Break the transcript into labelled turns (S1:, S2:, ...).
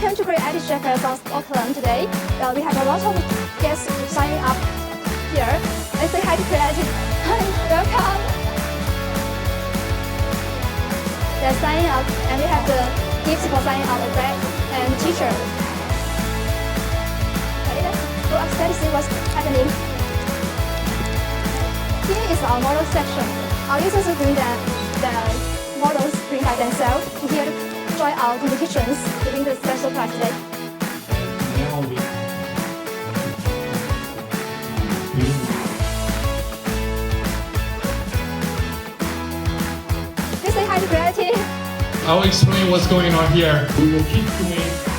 S1: Welcome to Creality ShareFest on Auckland today. We have a lot of guests signing up here. Let's say hi to Creality. Hi, welcome. They're signing up, and we have the gifts for signing up, a bag and t-shirt. Okay, let's go upstairs to see what's happening. Here is our model section. Our users are doing the models print by themselves. Here to try our competitions to win the special prize today. Please say hi to Creality.
S2: I'll explain what's going on here.
S3: We will keep doing